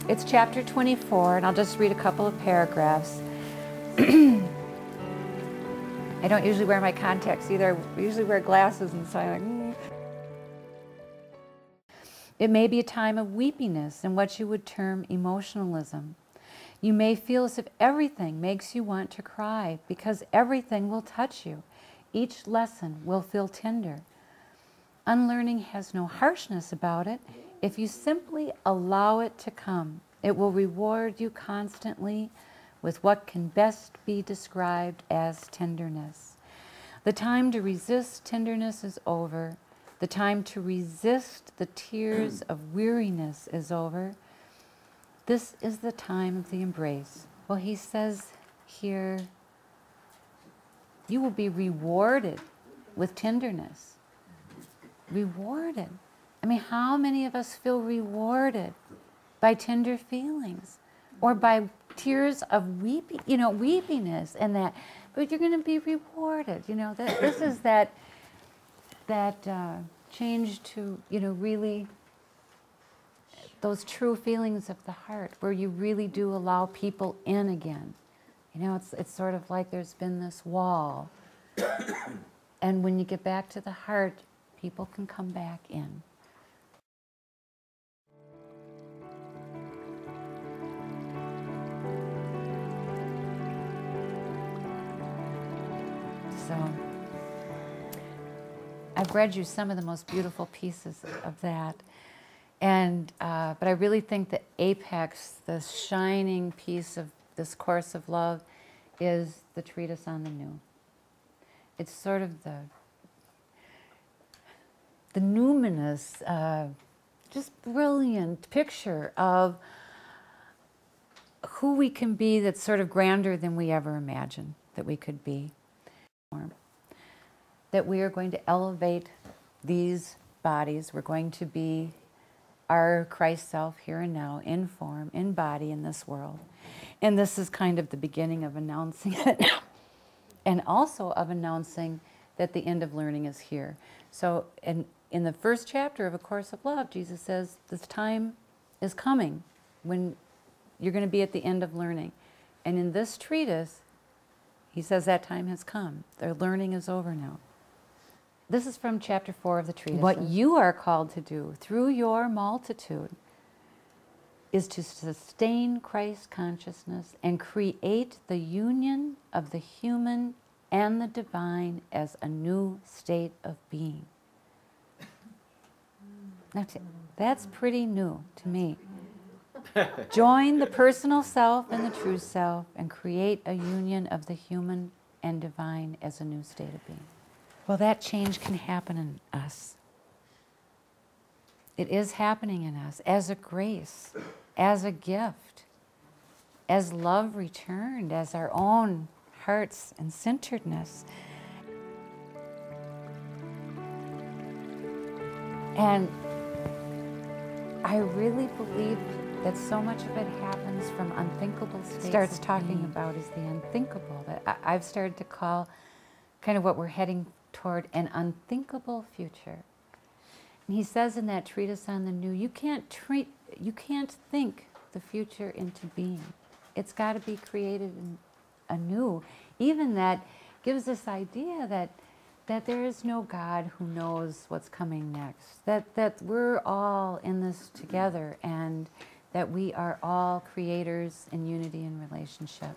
It's chapter 24, and I'll just read a couple of paragraphs. I don't usually wear my contacts either. I usually wear glasses, and so I'm like, It may be a time of weepiness and what you would term emotionalism. You may feel as if everything makes you want to cry because everything will touch you. Each lesson will feel tender. Unlearning has no harshness about it. If you simply allow it to come, it will reward you constantly with what can best be described as tenderness. The time to resist tenderness is over. The time to resist the tears of weariness is over. This is the time of the embrace. Well, he says here, you will be rewarded with tenderness. Rewarded. I mean, how many of us feel rewarded by tender feelings or by tears of weepiness and that? But you're going to be rewarded. That this is that change to really those true feelings of the heart, where you really do allow people in again. It's sort of like there's been this wall, and when you get back to the heart, people can come back in. So I've read you some of the most beautiful pieces of that, and but I really think the apex, the shining piece of this course of love, is the Treatise on the New. It's sort of the numinous, just brilliant picture of who we can be that's sort of grander than we ever imagined that we could be. That we are going to elevate these bodies. We're going to be our Christ self here and now, in form, in body, in this world. And this is kind of the beginning of announcing it, and also of announcing that the end of learning is here. So in the first chapter of A Course of Love, Jesus says, this time is coming when you're going to be at the end of learning. And in this treatise, he says that time has come. Their learning is over now. This is from chapter 4 of the treatise. What you are called to do through your multitude is to sustain Christ consciousness and create the union of the human and the divine as a new state of being. That's pretty new to me. Join the personal self and the true self and create a union of the human and divine as a new state of being. Well, that change can happen in us. It is happening in us as a grace, as a gift, as love returned, as our own hearts and centeredness. And I really believe that so much of it happens from unthinkable states. Starts talking about is the unthinkable, that I've started to call kind of what we're heading toward, an unthinkable future. And he says in that treatise on the new, you can't think the future into being. It's got to be created anew. Even that gives this idea that there is no God who knows what's coming next, that we're all in this together, and that we are all creators in unity and relationship.